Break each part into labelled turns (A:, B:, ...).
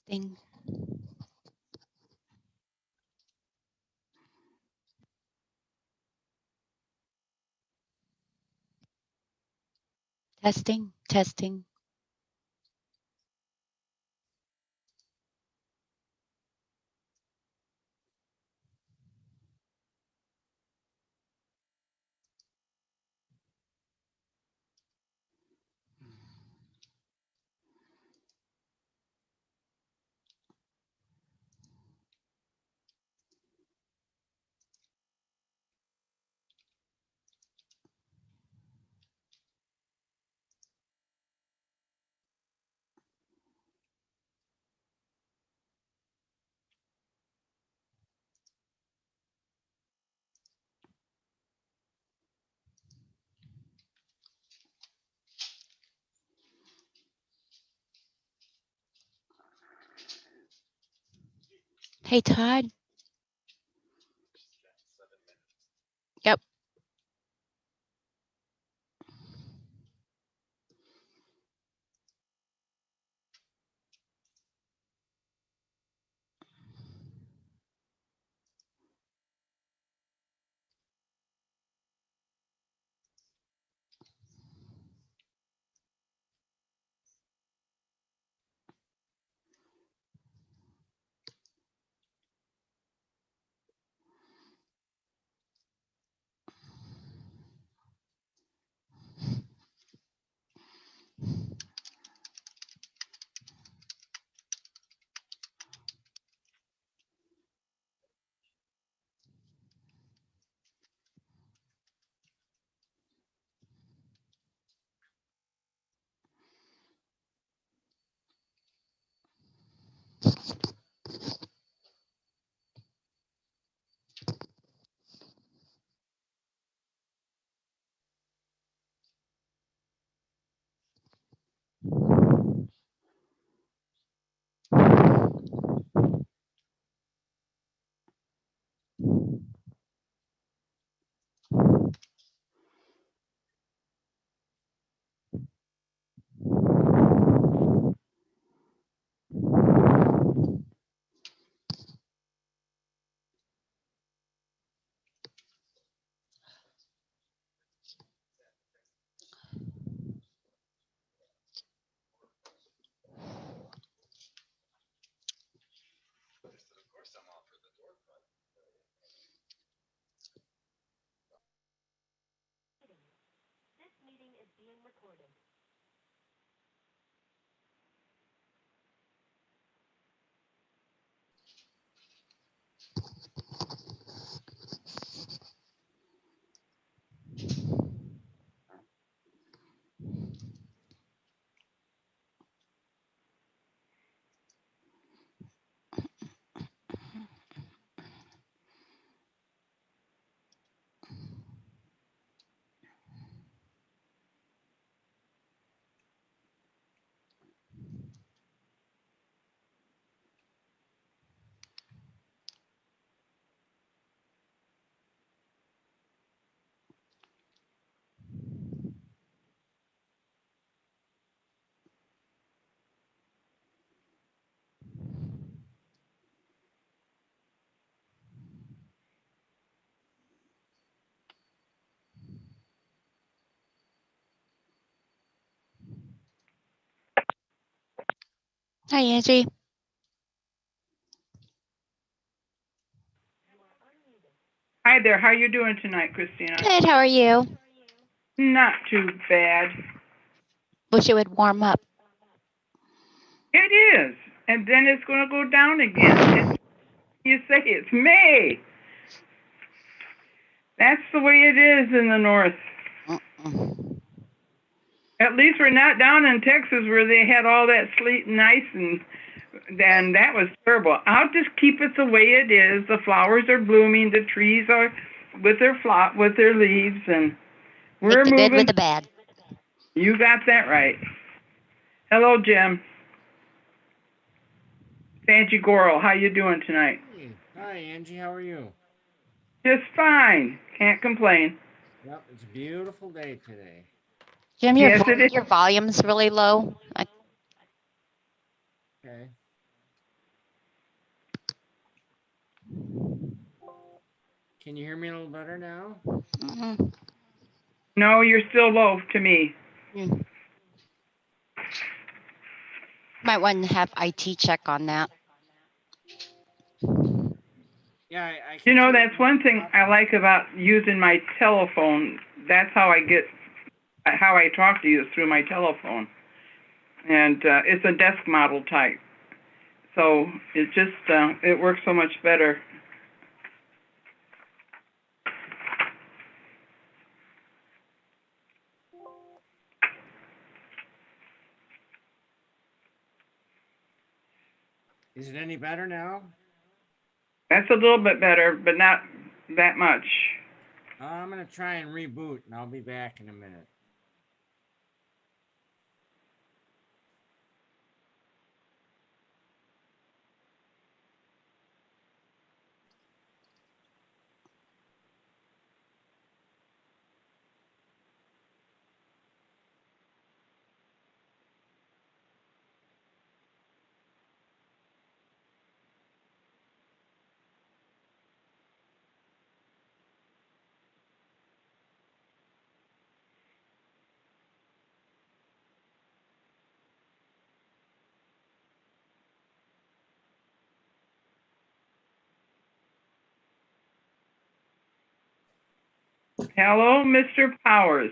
A: Testing. Testing, testing. Hey, Todd. Yep. Hi, Angie.
B: Hi there. How are you doing tonight, Christina?
A: Good. How are you?
B: Not too bad.
A: Wish it would warm up.
B: It is. And then it's going to go down again. You say it's May. That's the way it is in the north. At least we're not down in Texas where they had all that sleet and ice, and then that was terrible. I'll just keep it the way it is. The flowers are blooming. The trees are with their leaves, and we're
A: Take the
B: moving.
A: good with the bad.
B: You got that right. Hello, Jim. Angie Goral, how you doing tonight?
C: Hey. Hi, Angie. How are you?
B: Just fine. Can't complain.
C: Yep, it's a beautiful day today.
A: Jim,
B: Yes, it is.
A: your volume's really low.
C: Okay. Can you hear me a little better now?
A: Mhm.
B: No, you're still low to me.
A: Mm. Might want to have IT check on that.
C: Yeah, I
B: You
C: can
B: know,
C: see
B: that's
C: it.
B: one thing I like about using my telephone. That's how I talk to you is through my telephone. And it's a desk model type. So it works so much better.
C: Is it any better now?
B: That's a little bit better, but not that much.
C: I'm gonna try and reboot, and I'll be back in a minute.
B: Hello, Mr. Powers.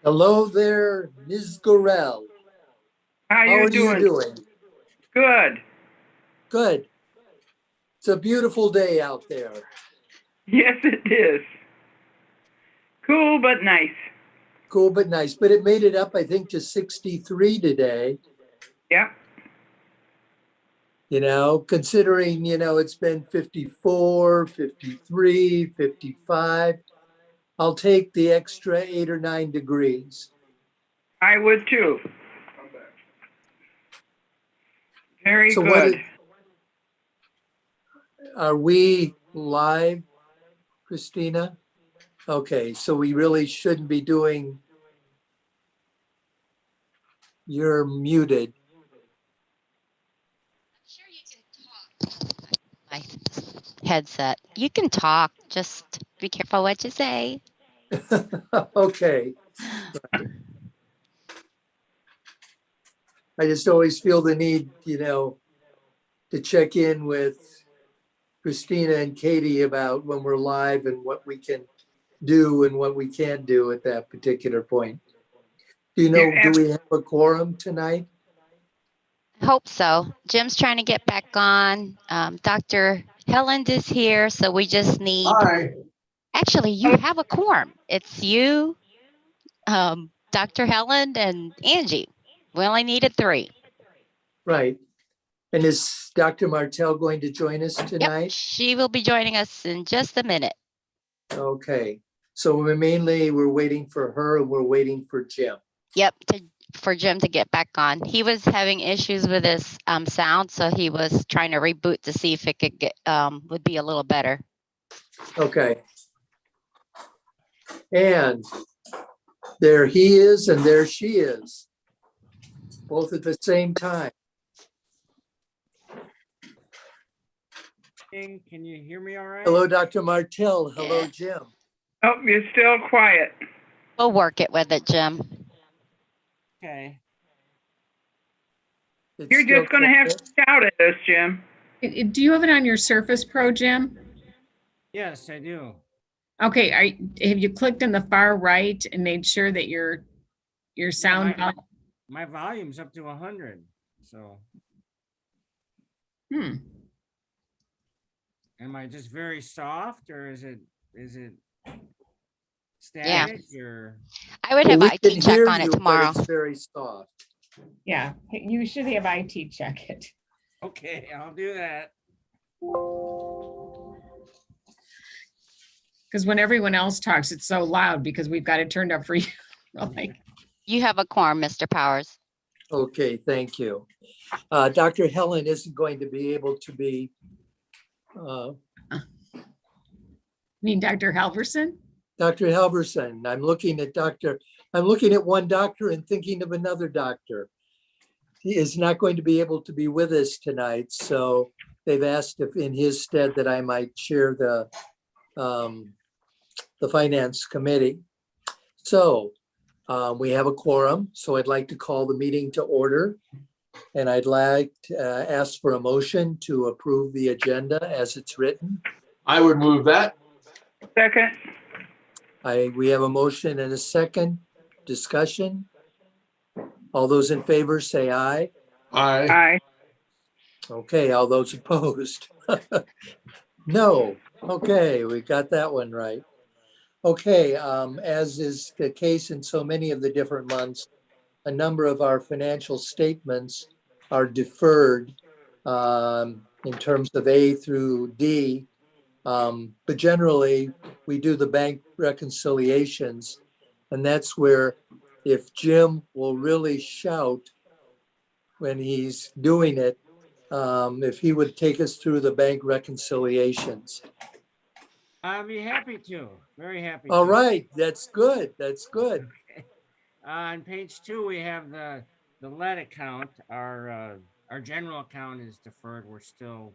D: Hello there, Ms. Gorell.
B: How
D: How
B: you
D: are you
B: doing?
D: doing?
B: Good.
D: Good. It's a beautiful day out there.
B: Yes, it is. Cool but nice.
D: Cool but nice. But it made it up, I think, to 63 today.
B: Yep.
D: You know, considering, it's been 54, 53, 55. I'll take the extra 8 or 9 degrees.
B: I would too. Very
D: So
B: good.
D: are we live, Christina? Okay, so we really shouldn't be doing, you're muted.
A: Sure, you can talk. My headset. You can talk. Just be careful what you say.
D: Okay. I just always feel the need, to check in with Christina and Katie about when we're live and what we can do and what we can't do at that particular point. Do
B: Yeah,
D: we have a quorum tonight?
A: Hope so. Jim's trying to get back on. Dr. Helland is here, so we just need.
D: Hi.
A: Actually, you have a quorum. It's you, Dr. Helland, and Angie. We only needed 3.
D: Right. And is Dr. Martell going to join us
A: Yep,
D: tonight?
A: she will be joining us in just a minute.
D: Okay. So we're waiting for her and we're waiting for Jim.
A: Yep, for Jim to get back on. He was having issues with his sound, so he was trying to reboot to see if it could get would be a little better.
D: Okay. And there he is and there she is, both at the same time.
C: Can you hear me all right?
D: Hello, Dr. Martell. Hello, Jim.
B: Oh, you're still quiet.
A: We'll work it with it, Jim.
C: Okay.
D: It's
B: You're
D: still
B: just going to have
D: quiet.
B: to shout at us, Jim.
E: Do you have it on your Surface Pro, Jim?
C: Yes, I do.
E: Okay, have you clicked in the far right and made sure that your sound?
C: My volume's up to 100. So am I just very soft, or is it static? Or
A: I would
D: Well,
A: have
D: we can
A: IT check
D: hear
A: on it
D: you, but
A: tomorrow.
D: it's very soft.
E: Yeah, you should have IT check it.
C: okay, I'll do that.
E: Because when everyone else talks, it's so loud because we've got it turned up for you. Like,
A: You have a quorum, Mr. Powers.
D: Okay, thank you. Dr. Helen isn't going to be able to be.
E: you mean Dr. Halverson?
D: Dr. Halverson, I'm looking at one doctor and thinking of another doctor. He is not going to be able to be with us tonight, so they've asked if in his stead that I might chair the finance committee. So we have a quorum, so I'd like to call the meeting to order. And I'd like to ask for a motion to approve the agenda as it's written.
F: I would move that.
B: Second.
D: We have a motion and a second. Discussion. All those in favor say aye.
F: Aye.
B: Aye.
D: Okay, all those opposed? No. Okay, we got that one right. Okay, as is the case in so many of the different months, a number of our financial statements are deferred in terms of A through D. But generally, we do the bank reconciliations, and that's where if Jim will really shout when he's doing it, if he would take us through the bank reconciliations.
C: I'll be happy to. Very happy
D: All
C: to.
D: right, that's good. That's good.
C: On page 2, we have the lead account. Our general account is deferred. We're still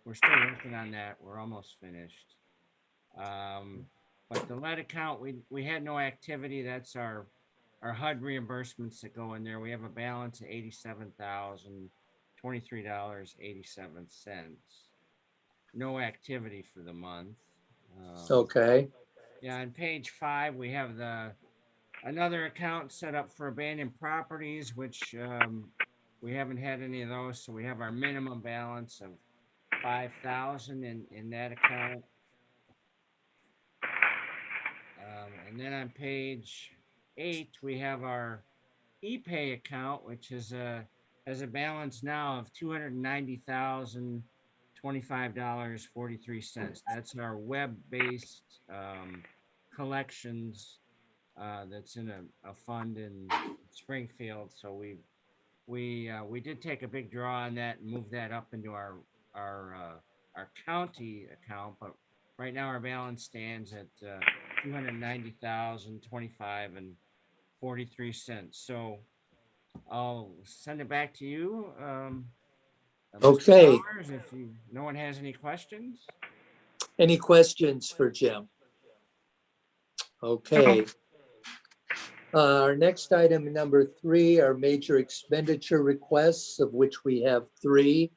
C: working on that. We're almost finished. But the lead account, we had no activity. That's our HUD reimbursements that go in there. We have a balance of $87,023.87. No activity for the month.
D: Okay,
C: Yeah, on page 5, we have another account set up for abandoned properties, which we haven't had any of those. So we have our minimum balance of $5,000 in that account. And then on page 8, we have our ePay account, which has a balance now of $290,025.43. That's our web-based collections that's in a fund in Springfield. So we did take a big draw on that and move that up into our county account, but right now our balance stands at $290,025.43. So I'll send it back to you. Mr.
D: Okay.
C: Powers, if no one has any questions.
D: Any questions for Jim? Okay. Our next item, number 3, are major expenditure requests, of which we have 3,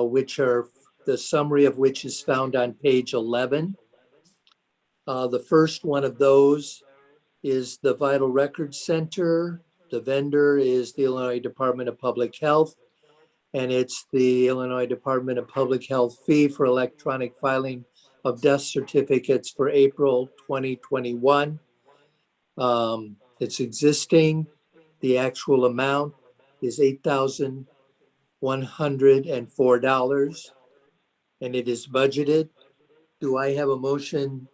D: which are the summary of which is found on page 11. The first one of those is the Vital Records Center. The vendor is the Illinois Department of Public Health, and it's the Illinois Department of Public Health fee for electronic filing of death certificates for April 2021. It's existing. The actual amount is $8,104, and it is budgeted. Do I have a motion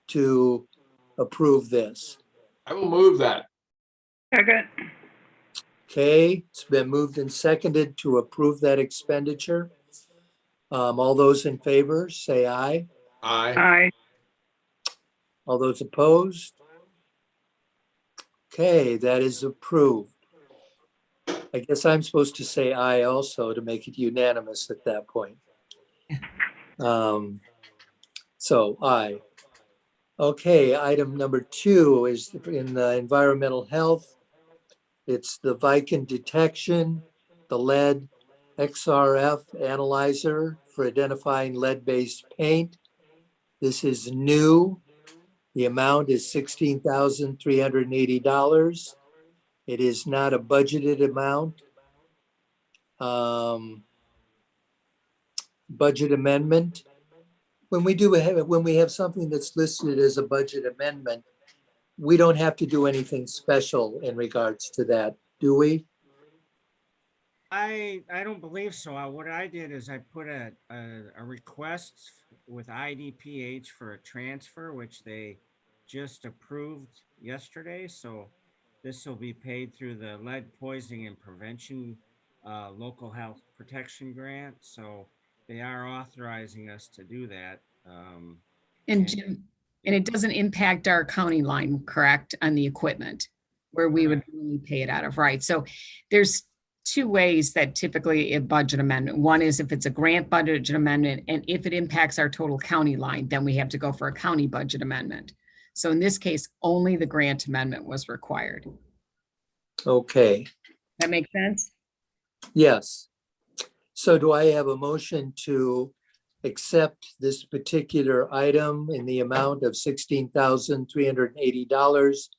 D: to approve this?
F: I will move that.
B: Second.
D: Okay, it's been moved and seconded to approve that expenditure. All those in favor, say aye.
F: Aye.
B: Aye.
D: All those opposed? Okay, that is approved. I guess I'm supposed to say aye also to make it unanimous at that point. So aye. Okay, item number 2 is in the environmental health. It's the Viken detection, the lead XRF analyzer for identifying lead-based paint. This is new. The amount is $16,380. It is not a budgeted amount. Budget amendment. When we have something that's listed as a budget amendment, we don't have to do anything special in regards to that, do we?
C: I don't believe so. What I did is I put a request with IDPH for a transfer, which they just approved yesterday. So this will be paid through the lead poisoning and prevention local health protection grant. So they are authorizing us to do that.
E: And Jim, and it doesn't impact our county line, correct, on the equipment where we would really pay it out of, right? So there's two ways that typically a budget amendment. One is if it's a grant budget amendment, and if it impacts our total county line, then we have to go for a county budget amendment. So in this case, only the grant amendment was required.
D: Okay,
E: That make sense?
D: yes. So do I have a motion to accept this particular item in the amount of $16,380,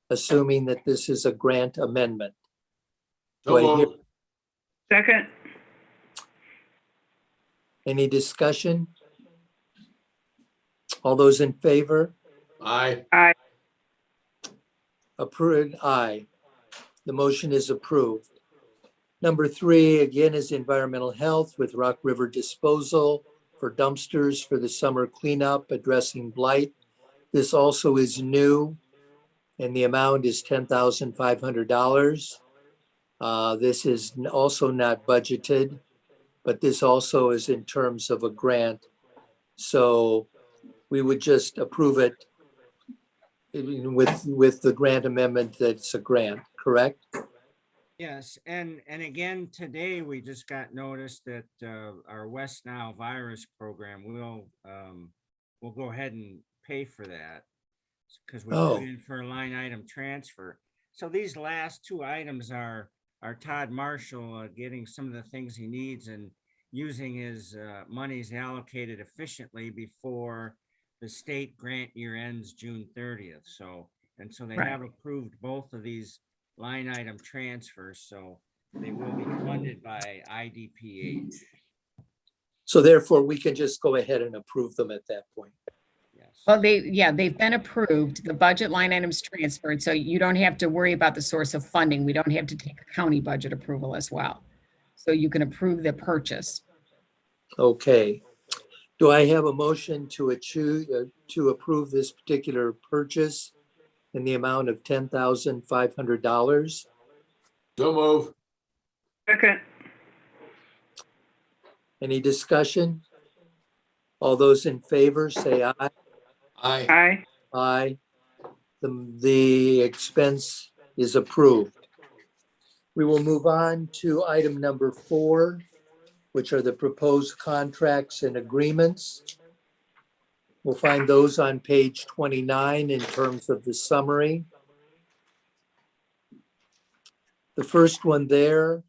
D: assuming that this is a grant amendment?
F: So
D: Do I hear
F: moved.
B: Second.
D: any discussion? All those in favor?
F: Aye.
B: Aye.
D: Approved, aye. The motion is approved. Number 3, again, is environmental health with Rock River Disposal for dumpsters for the summer cleanup addressing blight. This also is new, and the amount is $10,500. This is also not budgeted, but this also is in terms of a grant. So we would just approve it with the grant amendment that's a grant, correct?
C: Yes, and again, today we just got notice that our West Nile virus program will go ahead and pay for that because we
D: Oh.
C: put in for a line item transfer. So these last two items are Todd Marshall getting some of the things he needs and using his monies allocated efficiently before the state grant year ends June 30th. So they
E: Right.
C: have approved both of these line item transfers, so they will be funded by IDPH.
D: So therefore, we can just go ahead and approve them at that point.
C: Yes.
E: Well, they've been approved. The budget line items transferred, so you don't have to worry about the source of funding. We don't have to take a county budget approval as well. So you can approve the purchase.
D: Okay. Do I have a motion to approve this particular purchase in the amount of $10,500?
F: So move.
B: Second.
D: Any discussion? All those in favor, say aye.
F: Aye.
B: Aye.
D: Aye. The expense is approved. We will move on to item number 4, which are the proposed contracts and agreements. We'll find those on page 29 in terms of the summary. The first one there,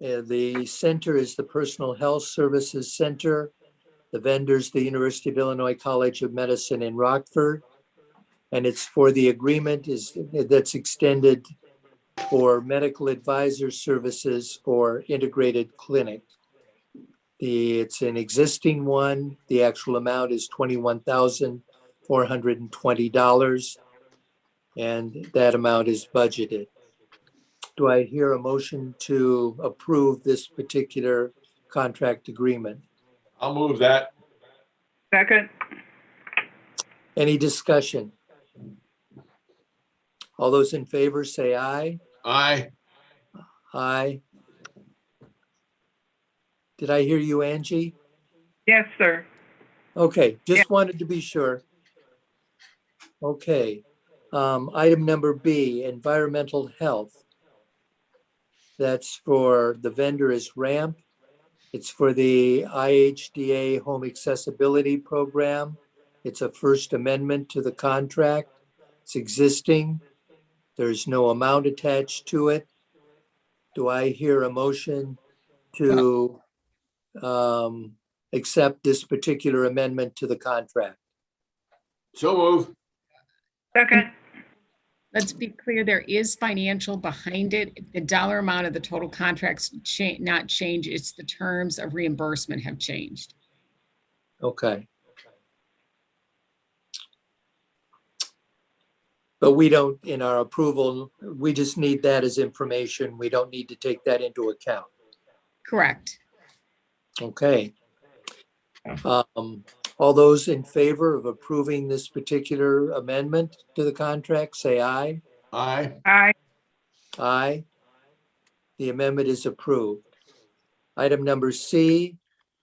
D: the center is the Personal Health Services Center. The vendors, the University of Illinois College of Medicine in Rockford. And it's for the agreement that's extended for medical advisor services for integrated clinic. It's an existing one. The actual amount is $21,420, and that amount is budgeted. Do I hear a motion to approve this particular contract agreement?
F: I'll move that.
B: Second.
D: Any discussion? All those in favor say aye.
F: Aye.
D: Aye. Did I hear you, Angie?
B: Yes, sir.
D: Okay, just wanted to be sure. Okay. Item number B, environmental health. That's for the vendor is RAMP. It's for the IHDA Home Accessibility Program. It's a first amendment to the contract. It's existing. There's no amount attached to it. Do I hear a motion to accept this particular amendment to the contract?
F: So move.
B: Second.
E: Let's be clear, there is financial behind it. The dollar amount of the total contracts not change. It's the terms of reimbursement have changed.
D: Okay. But we don't, in our approval, we just need that as information. We don't need to take that into account.
E: Correct.
D: Okay. All those in favor of approving this particular amendment to the contract, say aye.
F: Aye.
B: Aye.
D: Aye. The amendment is approved. Item number C,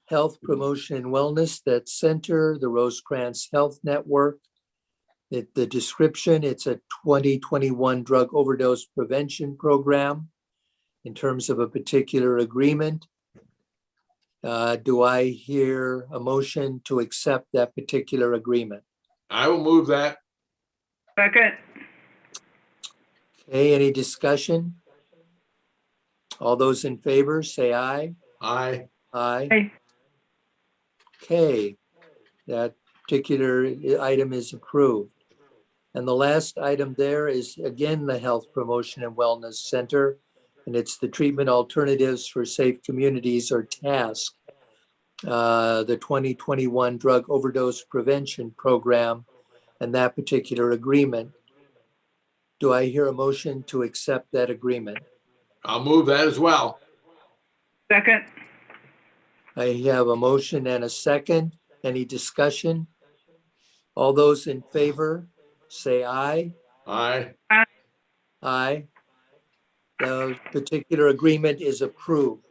D: Health Promotion and Wellness, that's Center, the Rosecrans Health Network. The description, it's a 2021 drug overdose prevention program. in terms of a particular agreement. Do I hear a motion to accept that particular agreement?
F: I will move that.
B: Second.
D: Okay, any discussion? All those in favor, say aye.
F: Aye.
D: Aye.
B: Aye.
D: Okay, that particular item is approved. And the last item there is again, the Health Promotion and Wellness Center. And it's the Treatment Alternatives for Safe Communities, or TASK. The 2021 Drug Overdose Prevention Program and that particular agreement. Do I hear a motion to accept that agreement?
F: I'll move that as well.
B: Second.
D: I have a motion and a second. Any discussion? All those in favor, say aye.
F: Aye.
D: Aye. The particular agreement is approved.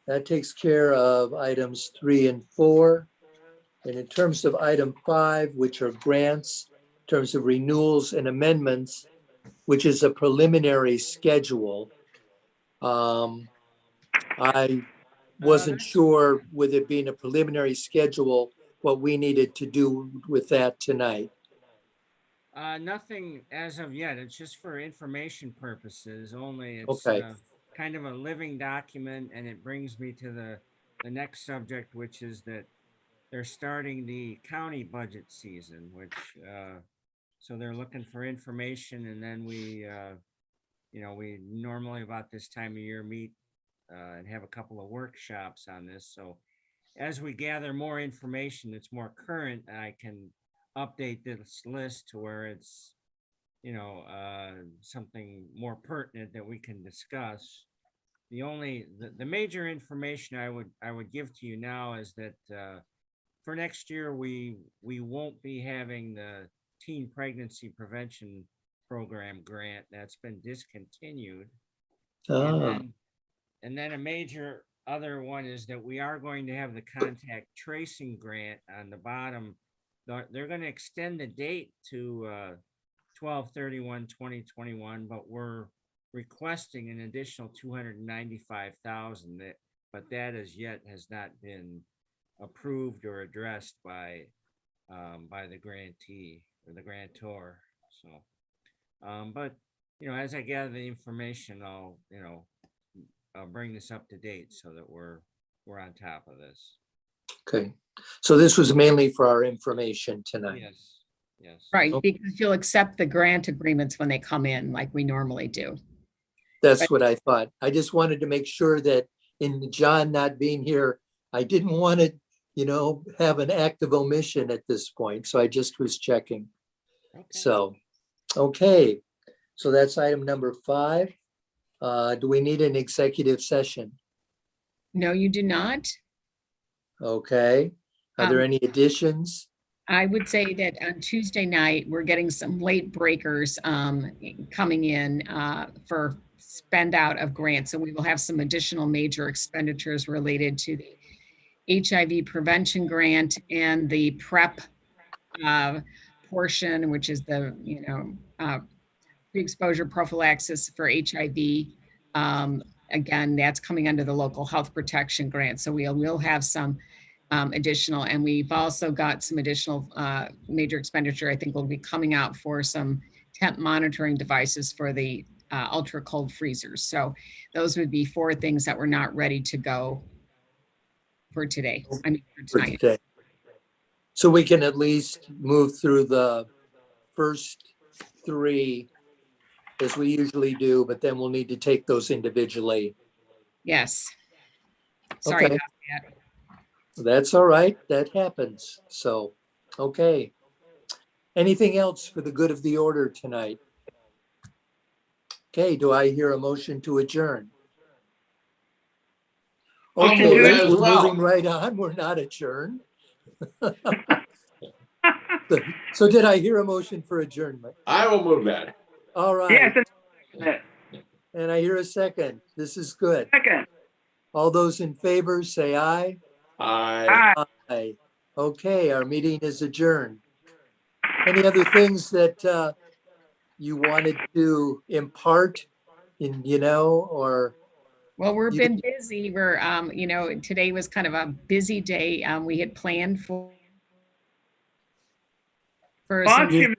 D: That takes care of items 3 and 4. And in terms of item 5, which are grants, in terms of renewals and amendments, which is a preliminary schedule, I wasn't sure, with it being a preliminary schedule, what we needed to do with that tonight.
C: Nothing as of yet. It's just for information purposes only. It's
D: Okay.
C: kind of a living document, and it brings me to the next subject, which is that they're starting the county budget season, which so they're looking for information, and then we we normally about this time of year meet and have a couple of workshops on this. So as we gather more information that's more current, I can update this list to where it's something more pertinent that we can discuss. The major information I would give to you now is that for next year we won't be having the teen pregnancy prevention program grant. That's been discontinued. And then a major other one is that we are going to have the contact tracing grant on the bottom. They're going to extend the date to 12/31/2021, but we're requesting an additional 295,000. But that as yet has not been approved or addressed by the grantee or the grantor. So, but as I gather the information, I'll bring this up to date so that we're on top of this.
D: Okay, so this was mainly for our information tonight.
C: Yes.
E: Right, because you'll accept the grant agreements when they come in like we normally do.
D: That's what I thought. I just wanted to make sure that in John not being here, I didn't want to, have an act of omission at this point. So I just was checking.
C: Okay.
D: So, okay. So that's item number 5. Do we need an executive session?
E: No, you do not.
D: Okay. Are there any additions?
E: I would say that on Tuesday night, we're getting some late breakers coming in for spend out of grants. So we will have some additional major expenditures related to the HIV prevention grant and the PrEP portion, which is the, pre-exposure prophylaxis for HIV. Again, that's coming under the local health protection grant. So we'll have some additional, and we've also got some additional major expenditure, I think will be coming out for some temp monitoring devices for the ultra cold freezers. So those would be 4 things that were not ready to go for today. For tonight.
D: Today. So we can at least move through the first 3 as we usually do, but then we'll need to take those individually.
E: Yes. Sorry
D: Okay.
E: about that.
D: That's all right. That happens. So, okay. Anything else for the good of the order tonight? Okay, do I hear a motion to adjourn?
F: I'll
D: Okay,
F: move that as
D: we're
F: well.
D: moving right on. We're not adjourned. So did I hear a motion for adjournment?
F: I will move that.
D: All right.
B: Yes.
D: And I hear a second. This is good.
B: Second.
D: All those in favor, say aye.
F: Aye.
B: Aye.
D: Aye. Okay, our meeting is adjourned. Any other things that you wanted to impart in, or
E: Well, we've
D: You-
E: been busy. We're, you know, today was kind of a busy day. We had planned for
B: Lost
E: some,
B: you,